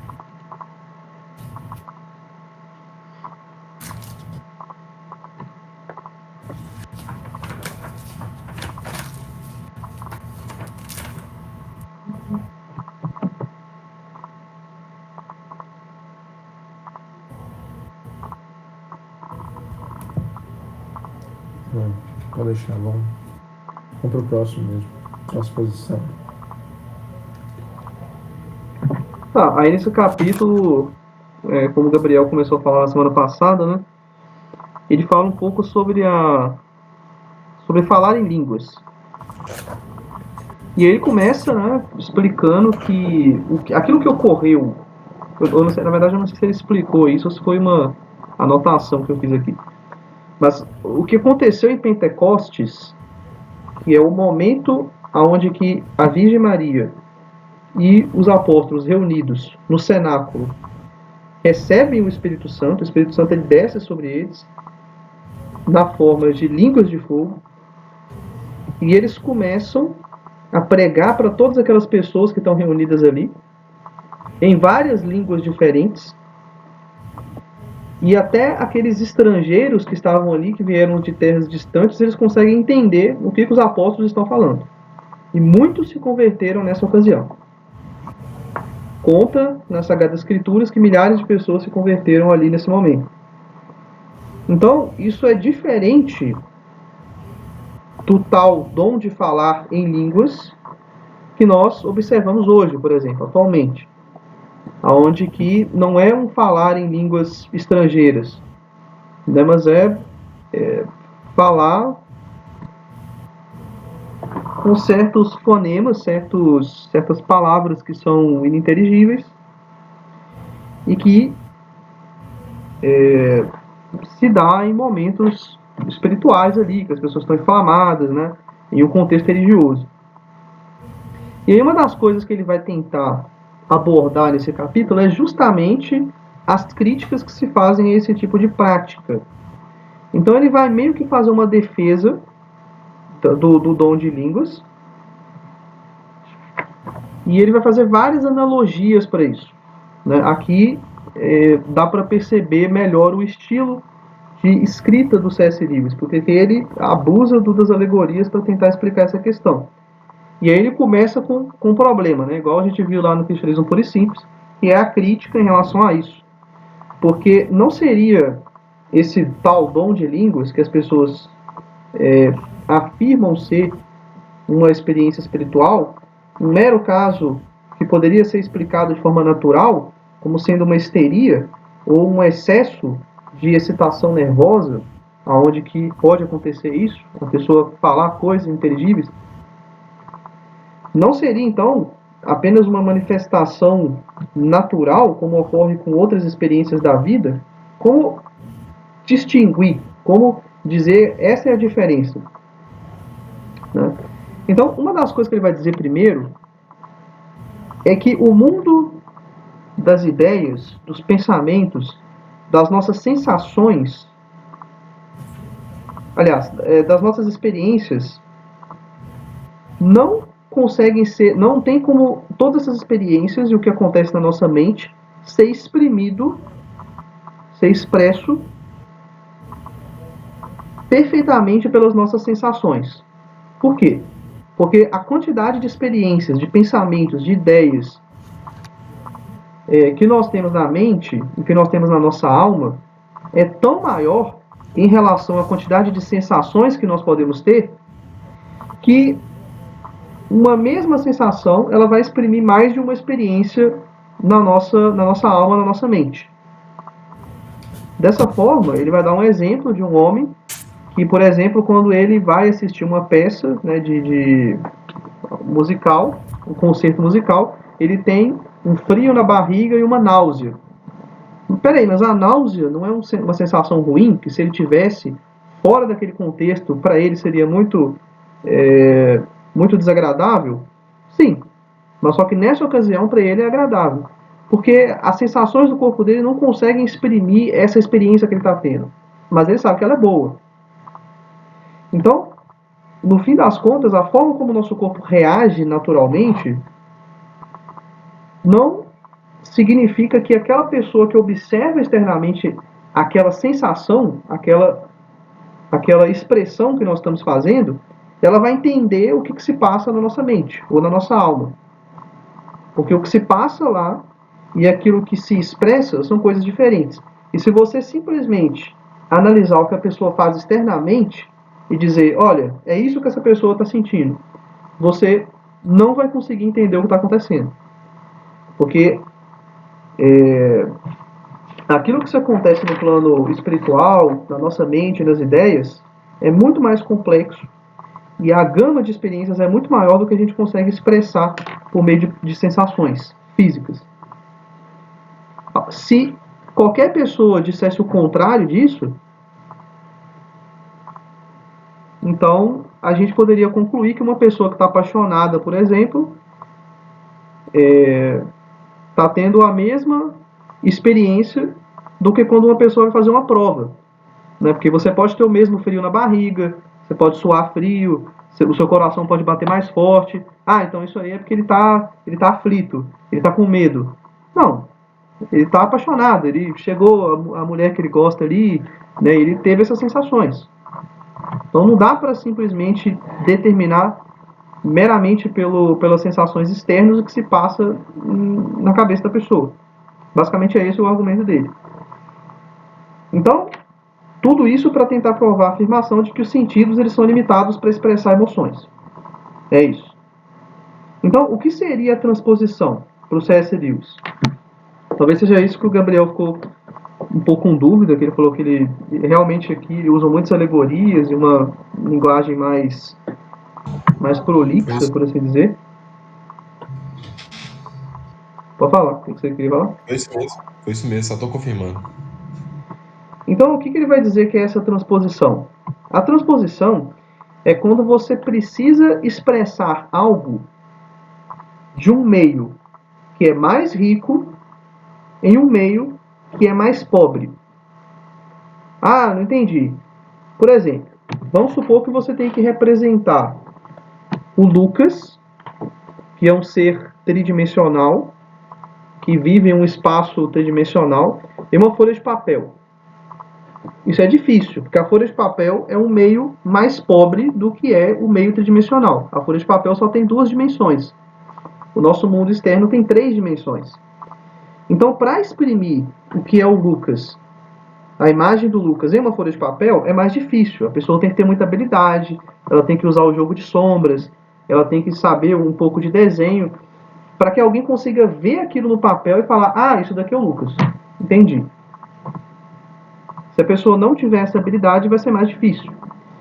Não, pode deixar, vamos pro próximo mesmo. Transposição. Tá, aí nesse capítulo, como o Gabriel começou a falar na semana passada, né? Ele fala um pouco sobre falar em línguas. E aí ele começa, né, explicando que aquilo que ocorreu, eu não sei, na verdade eu não sei se ele explicou isso ou se foi uma anotação que eu fiz aqui. Mas o que aconteceu em Pentecostes, que é o momento onde que a Virgem Maria e os apóstolos reunidos no cenáculo recebem o Espírito Santo ele desce sobre eles na forma de línguas de fogo, e eles começam a pregar para todas aquelas pessoas que estão reunidas ali, em várias línguas diferentes, e até aqueles estrangeiros que estavam ali, que vieram de terras distantes, eles conseguem entender o que os apóstolos estão falando. E muitos se converteram nessa ocasião. Conta nas Sagradas Escrituras que milhares de pessoas se converteram ali nesse momento. Então, isso é diferente do tal dom de falar em línguas que nós observamos hoje, por exemplo, atualmente. Onde que não é um falar em línguas estrangeiras, né, mas é falar com certos fonemas, certas palavras que são ininteligíveis e que se dá em momentos espirituais ali, que as pessoas estão inflamadas, né, em um contexto religioso. E aí uma das coisas que ele vai tentar abordar nesse capítulo é justamente as críticas que se fazem a esse tipo de prática. Então ele vai meio que fazer uma defesa do dom de línguas, e ele vai fazer várias analogias para isso, né? Aqui dá para perceber melhor o estilo de escrita do C.S. Lewis, porque ele abusa das alegorias para tentar explicar essa questão. E aí ele começa com um problema, né? Igual a gente viu lá no Cristianismo Puro e Simples, que é a crítica em relação a isso. Porque não seria esse tal dom de línguas que as pessoas afirmam ser uma experiência espiritual, um mero caso que poderia ser explicado de forma natural, como sendo uma histeria ou um excesso de excitação nervosa, aonde que pode acontecer isso, a pessoa falar coisas inteligíveis. Não seria, então, apenas uma manifestação natural, como ocorre com outras experiências da vida? Como distinguir? Como dizer, essa é a diferença? Né? Então, uma das coisas que ele vai dizer primeiro é que o mundo das ideias, dos pensamentos, das nossas sensações, aliás, das nossas experiências, não conseguem ser, não tem como todas essas experiências e o que acontece na nossa mente ser exprimido, ser expresso perfeitamente pelas nossas sensações. Por quê? Porque a quantidade de experiências, de pensamentos, de ideias que nós temos na mente e que nós temos na nossa alma é tão maior em relação à quantidade de sensações que nós podemos ter, que uma mesma sensação ela vai exprimir mais de uma experiência na nossa alma, na nossa mente. Dessa forma, ele vai dar um exemplo de um homem que, por exemplo, quando ele vai assistir uma peça, né, de musical, um concerto musical, ele tem um frio na barriga e uma náusea. Peraí, mas a náusea não é uma sensação ruim? Que se ele tivesse fora daquele contexto, para ele seria muito desagradável? Sim, mas só que nessa ocasião para ele é agradável. Porque as sensações do corpo dele não conseguem exprimir essa experiência que ele está tendo. Mas ele sabe que ela é boa. Então, no fim das contas, a forma como o nosso corpo reage naturalmente não significa que aquela pessoa que observa externamente aquela sensação, aquela expressão que nós estamos fazendo, ela vai entender o que se passa na nossa mente ou na nossa alma. Porque o que se passa lá e aquilo que se expressa são coisas diferentes. E se você simplesmente analisar o que a pessoa faz externamente e dizer, olha, é isso que essa pessoa está sentindo, você não vai conseguir entender o que está acontecendo. Porque aquilo que acontece no plano espiritual, na nossa mente, nas ideias, é muito mais complexo e a gama de experiências é muito maior do que a gente consegue expressar por meio de sensações físicas. Se qualquer pessoa dissesse o contrário disso, então a gente poderia concluir que uma pessoa que está apaixonada, por exemplo, está tendo a mesma experiência do que quando uma pessoa vai fazer uma prova, né? Porque você pode ter o mesmo frio na barriga, você pode suar frio, o seu coração pode bater mais forte. Ah, então isso aí é porque ele tá aflito, ele está com medo. Não, ele está apaixonado, ele chegou a mulher que ele gosta ali, né? Ele teve essas sensações. Então não dá para simplesmente determinar meramente pelas sensações externas o que se passa na cabeça da pessoa. Basicamente é esse o argumento dele. Então, tudo isso para tentar provar a afirmação de que os sentidos eles são limitados para expressar emoções. É isso. Então, o que seria a transposição para o C.S. Lewis? Talvez seja isso que o Gabriel ficou um pouco com dúvida, que ele falou que ele realmente aqui ele usa muitas alegorias e uma linguagem mais prolixa, por assim dizer. Pode falar, o que você queria falar? Foi isso mesmo, só estou confirmando. Então, o que ele vai dizer que é essa transposição? A transposição é quando você precisa expressar algo de um meio que é mais rico em um meio que é mais pobre. Ah, não entendi. Por exemplo, vamos supor que você tem que representar o Lucas, que é um ser tridimensional, que vive em um espaço tridimensional, em uma folha de papel. Isso é difícil, porque a folha de papel é um meio mais pobre do que é o meio tridimensional. A folha de papel só tem 2 dimensões. O nosso mundo externo tem 3 dimensões. Então, para exprimir o que é o Lucas, a imagem do Lucas em uma folha de papel, é mais difícil. A pessoa tem que ter muita habilidade, ela tem que usar o jogo de sombras, ela tem que saber um pouco de desenho, para que alguém consiga ver aquilo no papel e falar, ah, isso daqui é o Lucas. Entendi. Se a pessoa não tiver essa habilidade, vai ser mais difícil.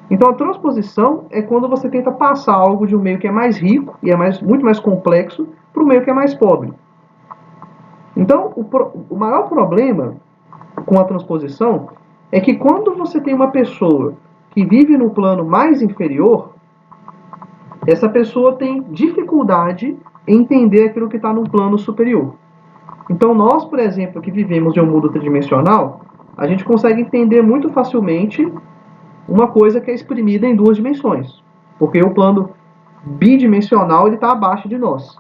Então, a transposição é quando você tenta passar algo de um meio que é mais rico e é muito mais complexo para o meio que é mais pobre. Então, o maior problema com a transposição é que quando você tem uma pessoa que vive no plano mais inferior, essa pessoa tem dificuldade em entender aquilo que está no plano superior. Então, nós, por exemplo, que vivemos em um mundo tridimensional, a gente consegue entender muito facilmente uma coisa que é exprimida em 2 dimensões. Porque o plano bidimensional ele está abaixo de nós.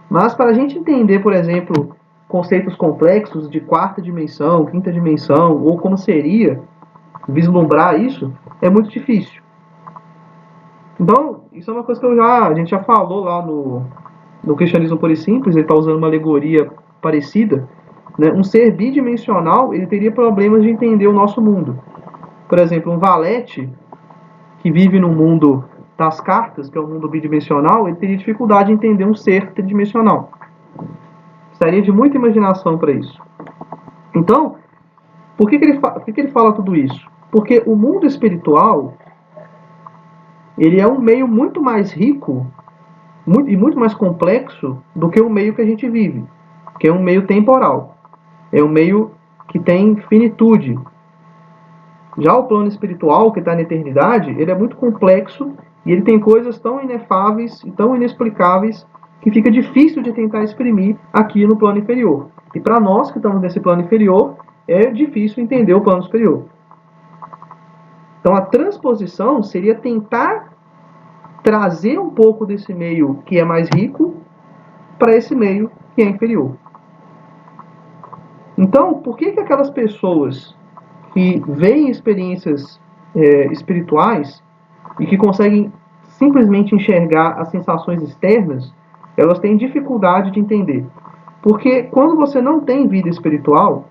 Mas para a gente entender, por exemplo, conceitos complexos de quarta dimensão, quinta dimensão, ou como seria vislumbrar isso, é muito difícil. Então, isso é uma coisa que a gente já falou lá no Cristianismo Puro e Simples, ele está usando uma alegoria parecida. Né? Um ser bidimensional, ele teria problemas de entender o nosso mundo. Por exemplo, um valete que vive no mundo das cartas, que é o mundo bidimensional, ele teria dificuldade em entender um ser tridimensional. Precisaria de muita imaginação para isso. Então, por que ele fala tudo isso? Porque o mundo espiritual, ele é um meio muito mais rico e muito mais complexo do que o meio que a gente vive, que é um meio temporal. É um meio que tem finitude. Já o plano espiritual, que está na eternidade, ele é muito complexo e ele tem coisas tão inefáveis e tão inexplicáveis que fica difícil de tentar exprimir aqui no plano inferior. E para nós que estamos nesse plano inferior, é difícil entender o plano superior. Então a transposição seria tentar trazer um pouco desse meio que é mais rico para esse meio que é inferior. Então, por que aquelas pessoas que veem experiências espirituais e que conseguem simplesmente enxergar as sensações externas, elas têm dificuldade de entender? Porque quando você não tem vida espiritual,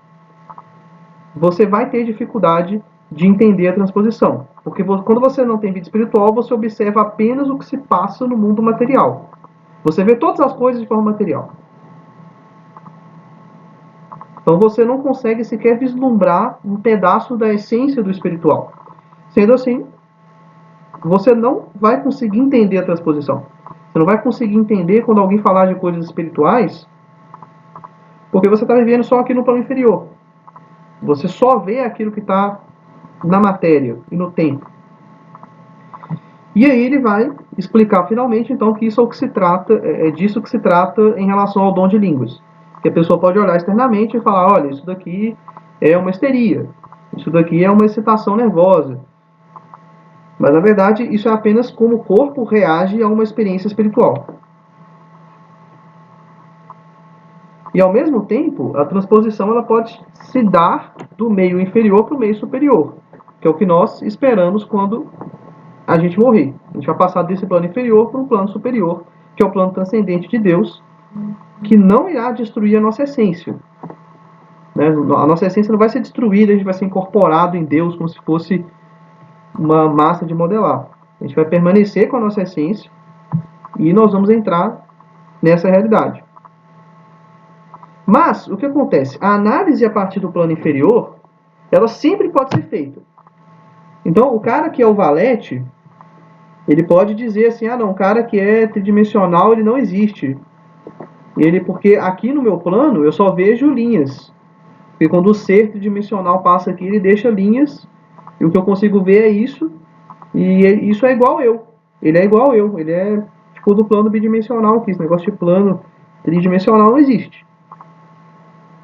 você vai ter dificuldade de entender a transposição. Porque quando você não tem vida espiritual, você observa apenas o que se passa no mundo material. Você vê todas as coisas de forma material. Então você não consegue sequer vislumbrar um pedaço da essência do espiritual. Sendo assim, você não vai conseguir entender a transposição. Você não vai conseguir entender quando alguém falar de coisas espirituais, porque você está vivendo só aqui no plano inferior. Você só vê aquilo que está na matéria e no tempo. E aí ele vai explicar finalmente então que isso é o que se trata, é disso que se trata em relação ao dom de línguas. Que a pessoa pode olhar externamente e falar, olha, isso daqui é uma histeria, isso daqui é uma excitação nervosa. Mas na verdade isso é apenas como o corpo reage a uma experiência espiritual. E ao mesmo tempo, a transposição ela pode se dar do meio inferior para o meio superior, que é o que nós esperamos quando a gente morrer. A gente vai passar desse plano inferior para um plano superior, que é o plano transcendente de Deus, que não irá destruir a nossa essência. Né? A nossa essência não vai ser destruída, a gente vai ser incorporado em Deus como se fosse uma massa de modelar. A gente vai permanecer com a nossa essência e nós vamos entrar nessa realidade. Mas, o que acontece? A análise a partir do plano inferior, ela sempre pode ser feita. Então, o cara que é o valete, ele pode dizer assim, ah não, o cara que é tridimensional, ele não existe. Porque aqui no meu plano, eu só vejo linhas. Porque quando o ser tridimensional passa aqui, ele deixa linhas, e o que eu consigo ver é isso, e isso é igual eu. Ele é igual eu, ele é tipo do plano bidimensional aqui, esse negócio de plano tridimensional não existe.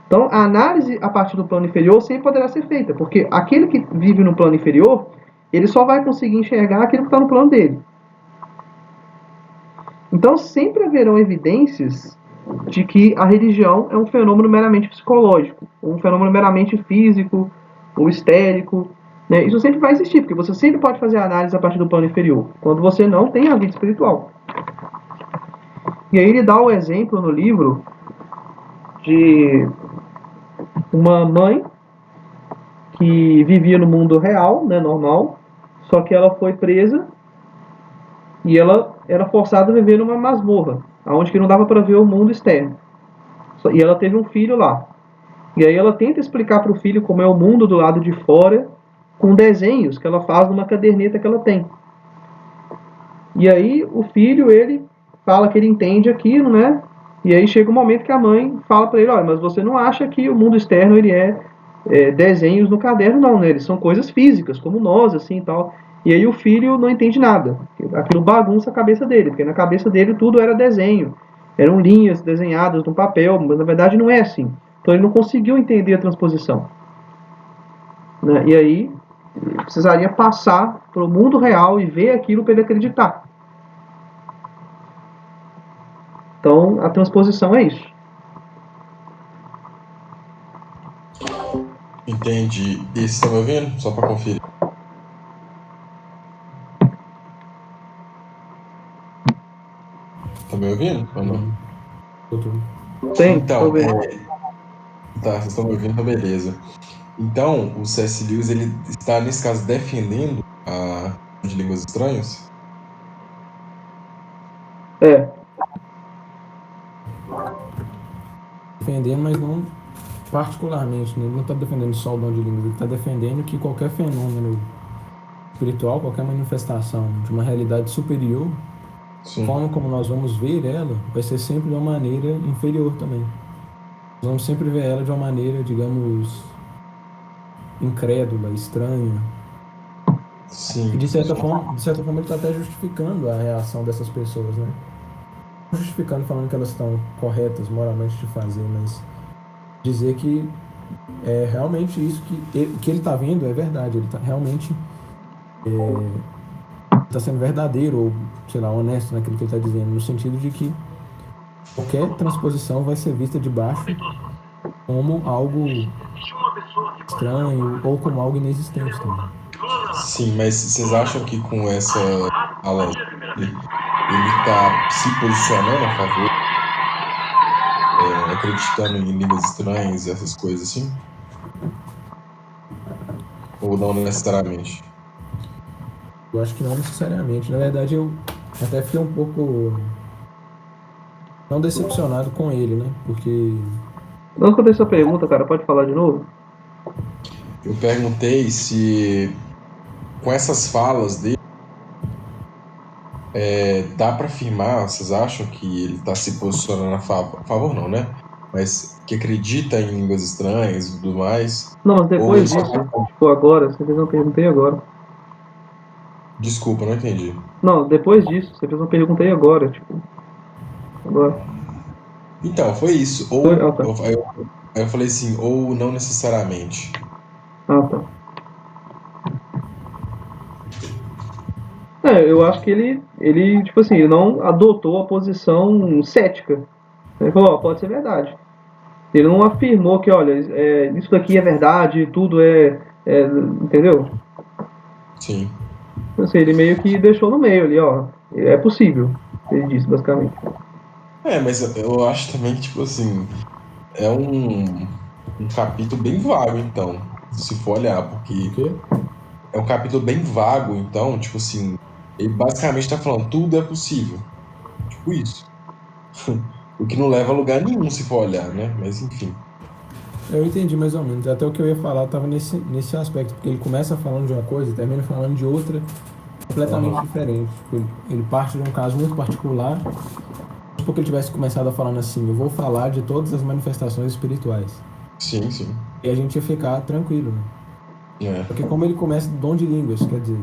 Então, a análise a partir do plano inferior sempre poderá ser feita, porque aquele que vive no plano inferior, ele só vai conseguir enxergar aquilo que está no plano dele. Então, sempre haverão evidências de que a religião é um fenômeno meramente psicológico, ou um fenômeno meramente físico, ou histérico. Né? Isso sempre vai existir, porque você sempre pode fazer a análise a partir do plano inferior, quando você não tem a vida espiritual. E aí ele dá o exemplo no livro de uma mãe que vivia no mundo real, né, normal, só que ela foi presa e ela era forçada a viver numa masmorra, onde não dava para ver o mundo externo. E ela teve um filho lá. E aí ela tenta explicar para o filho como é o mundo do lado de fora, com desenhos que ela faz numa caderneta que ela tem. E aí o filho, ele fala que ele entende aquilo, né? E aí chega um momento que a mãe fala para ele, olha, mas você não acha que o mundo externo ele é desenhos no caderno, não, né? Eles são coisas físicas, como nós, assim e tal. E aí o filho não entende nada. Aquilo bagunça a cabeça dele, porque na cabeça dele tudo era desenho. Eram linhas desenhadas no papel, mas na verdade não é assim. Então ele não conseguiu entender a transposição. Né? E aí precisaria passar para o mundo real e ver aquilo para ele acreditar. Então, a transposição é isso. Entendi. E vocês estão me ouvindo? Só para conferir. Estão me ouvindo ou não? Tem, Então, tô vendo. tá, vocês estão me ouvindo, então beleza. Então, o C.S. Lewis, ele está, nesse caso, defendendo a de línguas estranhas? É, Defendendo, mas não particularmente, né? Ele não está defendendo só o dom de línguas, ele está defendendo que qualquer fenômeno espiritual, qualquer manifestação de uma realidade superior, a Sim. forma como nós vamos ver ela vai ser sempre de uma maneira inferior também. Nós vamos sempre ver ela de uma maneira, digamos, incrédula, estranha. Sim. E de certa forma ele está até justificando a reação dessas pessoas, né? Não justificando, falando que elas estão corretas moralmente de fazer, mas dizer que é realmente isso que ele está vendo é verdade. Ele está realmente está sendo verdadeiro ou, sei lá, honesto naquilo que ele está dizendo, no sentido de que qualquer transposição vai ser vista de baixo como algo estranho ou como algo inexistente também. Sim, mas vocês acham que com essa fala ele está se posicionando a favor, acreditando em línguas estranhas e essas coisas assim? Ou não necessariamente? Eu acho que não necessariamente. Na verdade, eu até fiquei um pouco não decepcionado com ele, né? Porque não escutei sua pergunta, cara. Pode falar de novo? Eu perguntei se com essas falas dele dá para afirmar, vocês acham que ele está se posicionando a favor não, né? Mas que acredita em línguas estranhas e tudo mais, Não, mas ou ele depois só... disso, tipo, agora, você fez uma pergunta aí agora. Desculpa, não entendi. Não, depois disso, você fez uma pergunta aí agora, tipo, agora. Então, foi isso. Foi? Ou Ah, tá. aí eu falei assim, ou não necessariamente. Ah, tá. É, eu acho que ele, tipo assim, ele não adotou a posição cética. Ele falou, ó, pode ser verdade. Ele não afirmou que, olha, isso daqui é verdade, tudo entendeu? Sim. Assim, ele meio que deixou no meio ali, ó, é possível. Ele disse, basicamente. Mas eu acho também que, tipo assim, é um capítulo bem vago, então, se for olhar, o porque quê? é um capítulo bem vago, então, tipo assim, ele basicamente está falando tudo é possível. Tipo isso. O que não leva a lugar nenhum se for olhar, né? Mas enfim. Eu entendi mais ou menos. Até o que eu ia falar estava nesse aspecto, porque ele começa falando de uma coisa e termina falando de outra completamente Aham. diferente. Tipo, ele parte de um caso muito particular, porque ele tivesse começado a falando assim, eu vou falar de todas as manifestações espirituais. Sim, sim. E a gente ia ficar tranquilo, né? É. Porque como ele começa do dom de línguas, quer dizer,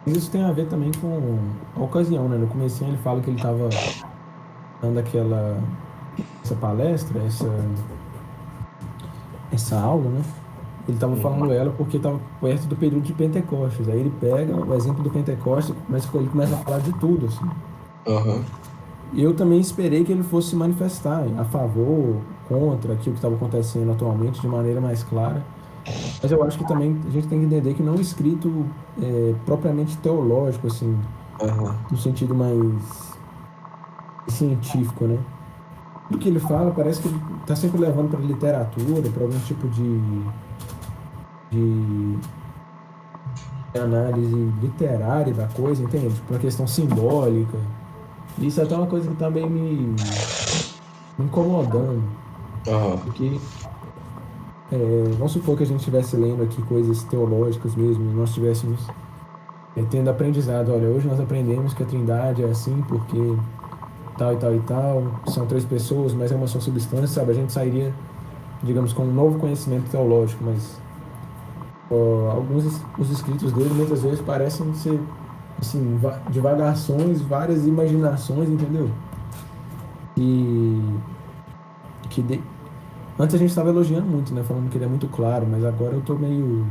isso tem a ver também com a ocasião, né? No comecinho ele fala que ele estava dando essa palestra, essa aula, né? Ele estava falando ela porque estava perto do período de Pentecostes. Aí ele pega o exemplo do Pentecostes, mas ele começa a falar de tudo, assim. Aham. E eu também esperei que ele fosse se manifestar a favor, contra aquilo que estava acontecendo atualmente de maneira mais clara. Mas eu acho que também a gente tem que entender que não é escrito propriamente teológico, assim, Aham. no sentido mais científico, né? Tudo que ele fala parece que ele está sempre levando para literatura, para algum tipo de análise literária da coisa, entende? Tipo, uma questão simbólica. Isso é até uma coisa que tá meio me incomodando, Aham. porque vamos supor que a gente estivesse lendo aqui coisas teológicas mesmo, e nós estivéssemos tendo aprendizado, olha, hoje nós aprendemos que a Trindade é assim porque tal e tal e tal, são três pessoas, mas é uma só substância, sabe? A gente sairia, digamos, com um novo conhecimento teológico, mas os escritos dele muitas vezes parecem ser assim, divagações, várias imaginações, entendeu? E que antes a gente estava elogiando muito, né? Falando que ele é muito claro, mas agora eu tô meio.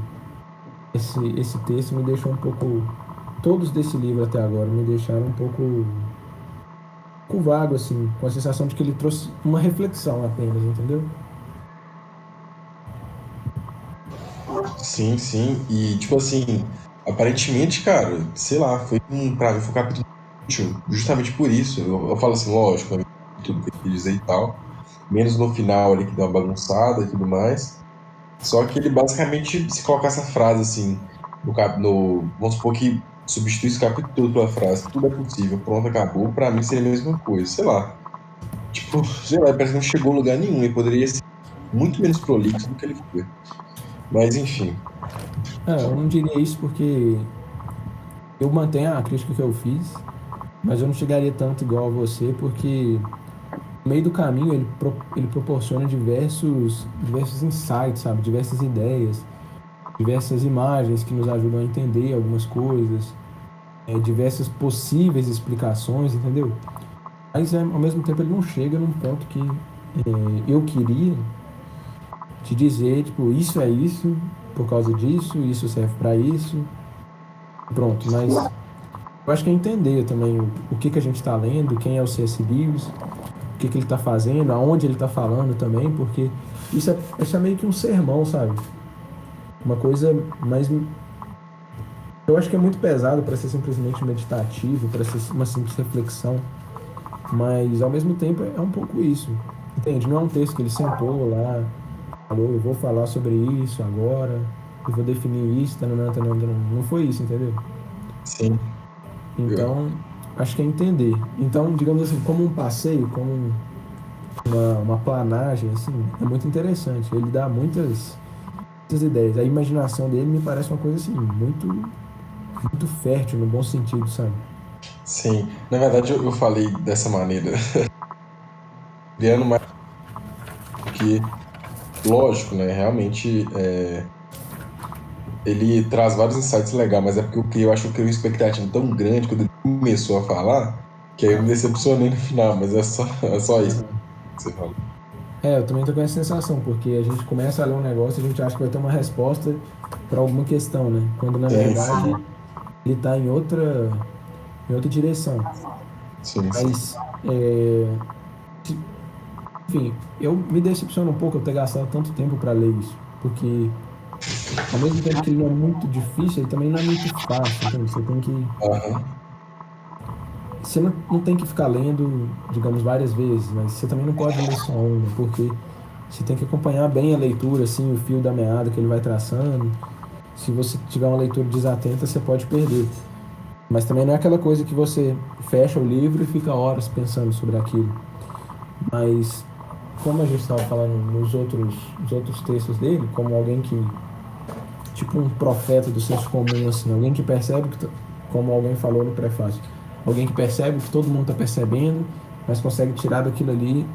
Esse texto me deixou um pouco. Todos desse livro até agora me deixaram um pouco pouco vago, assim, com a sensação de que ele trouxe uma reflexão apenas, entendeu? Sim, sim. E, tipo assim, aparentemente, cara, sei lá, pra mim foi um capítulo útil, justamente por isso. Eu falo assim, lógico, tudo que eu quis dizer e tal, menos no final ali que deu uma bagunçada e tudo mais. Só que ele basicamente, se colocar essa frase assim, vamos supor que substitui esse capítulo todo pela frase, tudo é possível, pronto, acabou, pra mim seria a mesma coisa, sei lá. Tipo, sei lá, parece que não chegou a lugar nenhum e poderia ser muito menos prolixo do que ele foi. Mas enfim, Ah, eu não diria isso porque eu mantenho a crítica que eu fiz, mas eu não chegaria tanto igual a você, porque no meio do caminho ele proporciona diversos insights, sabe? Diversas ideias, diversas imagens que nos ajudam a entender algumas coisas, diversas possíveis explicações, entendeu? Mas ao mesmo tempo ele não chega num ponto que eu queria te dizer, tipo, isso é isso, por causa disso, isso serve para isso, pronto. Mas eu acho que é entender também o que que a gente está lendo, quem é o C.S. Lewis, o que que ele está fazendo, aonde ele está falando também, porque isso é meio que um sermão, sabe? Uma coisa mais. Eu acho que é muito pesado para ser simplesmente meditativo, para ser uma simples reflexão, mas ao mesmo tempo é um pouco isso, entende? Não é um texto que ele sentou lá, falou, eu vou falar sobre isso agora, eu vou definir isso, tananã, tananã, tananã. Não foi isso, entendeu? sim. Eu- Então, acho que é entender. Então, digamos assim, como um passeio, como uma planagem, assim, é muito interessante. Ele dá muitas ideias. A imaginação dele me parece uma coisa assim, muito fértil, no bom sentido, sabe? Sim, na verdade eu falei dessa maneira, criando mais do que, lógico, né? Realmente ele traz vários insights legais, mas é porque eu acho que eu criei uma expectativa tão grande quando ele começou a falar, que aí eu me decepcionei no final, mas é só isso que Aham. você falou. Eu também tô com essa sensação, porque a gente começa a ler um negócio e a gente acha que vai ter uma resposta para alguma questão, né? Quando na Sim, verdade sim, ele tá em outra direção. sim, sim. Mas, enfim, eu me decepciono um pouco eu ter gastado tanto tempo para ler isso, porque ao mesmo tempo que ele não é muito difícil, ele também não é muito fácil, entende? Aham, Você não tem que ficar lendo, digamos, várias vezes, mas você também não pode ler só uma, porque você tem que acompanhar bem a leitura, assim, o fio da meada que ele vai traçando. Se você tiver uma leitura desatenta, você pode perder. Mas também não é aquela coisa que você fecha o livro e fica horas pensando sobre aquilo. Mas, como a gente estava falando nos outros textos dele, como alguém que, tipo um profeta do senso comum, assim, alguém que percebe que, como alguém falou no prefácio, alguém que percebe que todo mundo está percebendo, mas consegue tirar daquilo ali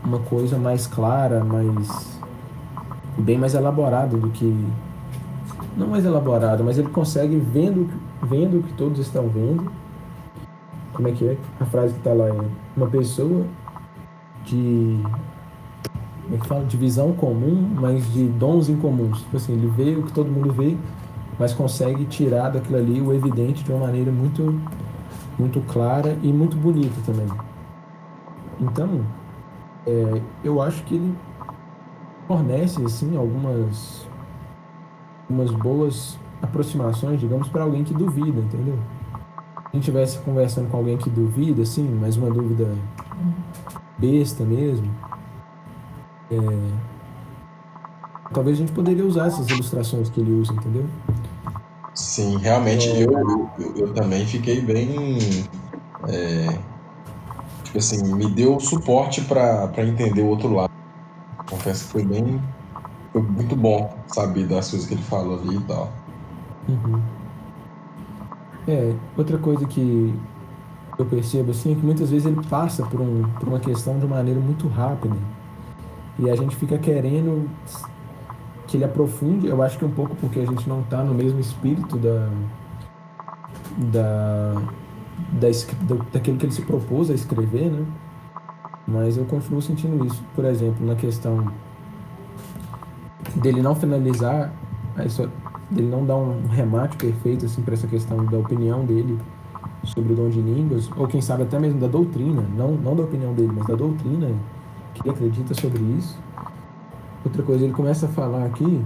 uma coisa mais clara, bem mais elaborada do que, não mais elaborada, mas ele consegue vendo o que todos estão vendo. Como é que é? A frase que está lá é uma pessoa de, como é que fala? De visão comum, mas de dons incomuns. Tipo assim, ele vê o que todo mundo vê, mas consegue tirar daquilo ali o evidente de uma maneira muito clara e muito bonita também. Então, eu acho que ele fornece assim algumas boas aproximações, digamos, para alguém que duvida, entendeu? Se a gente estivesse conversando com alguém que duvida, assim, mas uma dúvida besta mesmo, talvez a gente poderia usar essas ilustrações que ele usa, entendeu? sim, realmente Igual, eu também fiquei bem, tipo assim, me deu suporte para entender o outro lado. Confesso que foi muito bom saber das coisas que ele falou ali e tal. uhum. Outra coisa que eu percebo assim é que muitas vezes ele passa por uma questão de uma maneira muito rápida e a gente fica querendo que ele aprofunde. Eu acho que um pouco porque a gente não está no mesmo espírito da, daquilo que ele se propôs a escrever, né? Mas eu continuo sentindo isso. Por exemplo, na questão dele não finalizar, dele não dar um remate perfeito assim para essa questão da opinião dele sobre o dom de línguas, ou quem sabe até mesmo da doutrina, não da opinião dele, mas da doutrina que ele acredita sobre isso. Outra coisa, ele começa a falar aqui,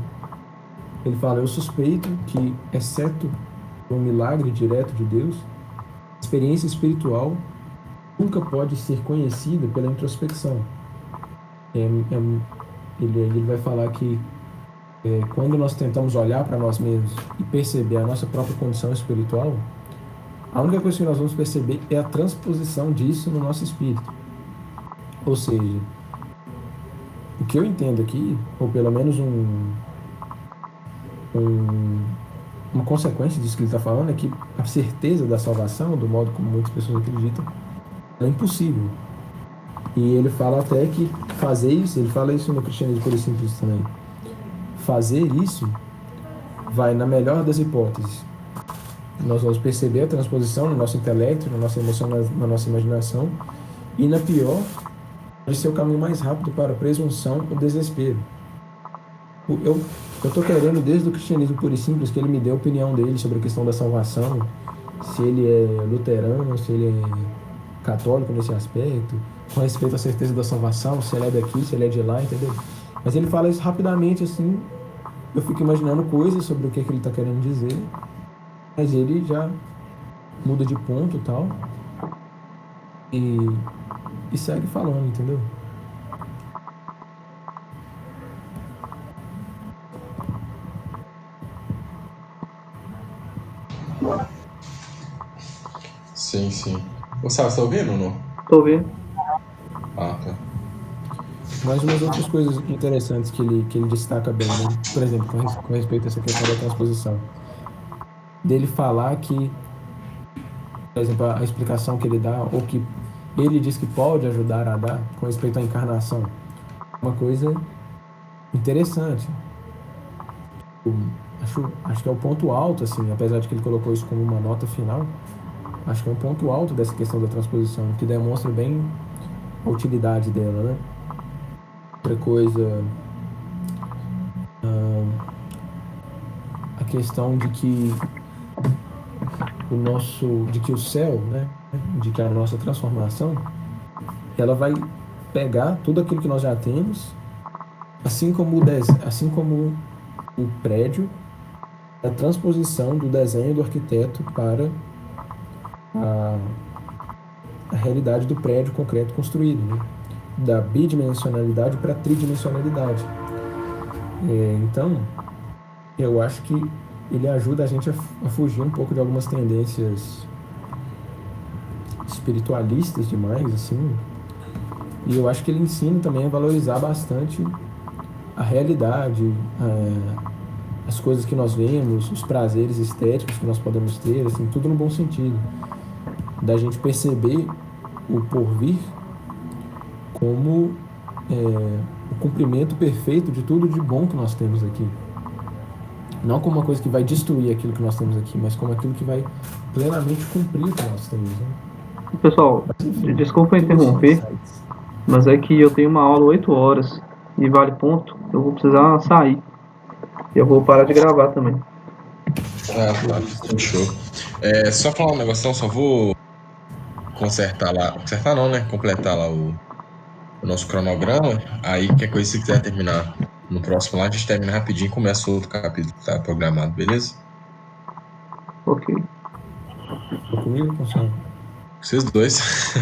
ele fala: eu suspeito que, exceto um milagre direto de Deus, a experiência espiritual nunca pode ser conhecida pela introspecção. Ele vai falar que quando nós tentamos olhar para nós mesmos e perceber a nossa própria condição espiritual, a única coisa que nós vamos perceber é a transposição disso no nosso espírito. Ou seja, o que eu entendo aqui, ou pelo menos uma consequência disso que ele está falando, é que a certeza da salvação, do modo como muitas pessoas acreditam, é impossível. E ele fala até que fazer isso, ele fala isso no Cristianismo Puro e Simples também, fazer isso vai, na melhor das hipóteses, nós vamos perceber a transposição no nosso intelecto, na nossa emoção, na nossa imaginação, e na pior, pode ser o caminho mais rápido para a presunção ou desespero. Eu estou querendo, desde o Cristianismo Puro e Simples, que ele me dê a opinião dele sobre a questão da salvação, se ele é luterano, se ele é católico nesse aspecto, com respeito à certeza da salvação, se ele é daqui, se ele é de lá, entendeu? Mas ele fala isso rapidamente, assim, eu fico imaginando coisas sobre o que ele está querendo dizer, mas ele já muda de ponto e tal, e segue falando, entendeu? Sim, sim. Gustavo, você tá ouvindo ou não? Tô vendo. Ah, tá. Mas umas outras coisas interessantes que ele destaca bem, né? Por exemplo, com respeito a essa questão da transposição. Dele falar que, por exemplo, a explicação que ele dá, ou que ele diz que pode ajudar a dar com respeito à encarnação, uma coisa interessante. Acho que é o ponto alto, assim, apesar de que ele colocou isso como uma nota final, acho que é um ponto alto dessa questão da transposição, que demonstra bem a utilidade dela, né? Outra coisa, a questão de que o céu, né, de que a nossa transformação, ela vai pegar tudo aquilo que nós já temos, assim como o prédio, a transposição do desenho do arquiteto para a realidade do prédio concreto construído, né? Da bidimensionalidade para a tridimensionalidade. Então, eu acho que ele ajuda a gente a fugir um pouco de algumas tendências espiritualistas demais, assim. E eu acho que ele ensina também a valorizar bastante a realidade, as coisas que nós vemos, os prazeres estéticos que nós podemos ter, assim, tudo no bom sentido. Da gente perceber o porvir como o cumprimento perfeito de tudo de bom que nós temos aqui. Não como uma coisa que vai destruir aquilo que nós temos aqui, mas como aquilo que vai plenamente cumprir o que nós temos, né? Pessoal, desculpa interromper, mas é que eu tenho uma aula 8 horas e vale ponto, eu vou precisar sair. E eu vou parar de gravar também. Ah, tá. Show. Só falar um negócio, só vou consertar lá. Consertar não, né? Completar lá o nosso cronograma. Aí, qualquer coisa, se quiser terminar no próximo lá, a gente termina rapidinho e começa outro capítulo que tá programado, beleza? Ok. Comigo, funciona. Vocês dois.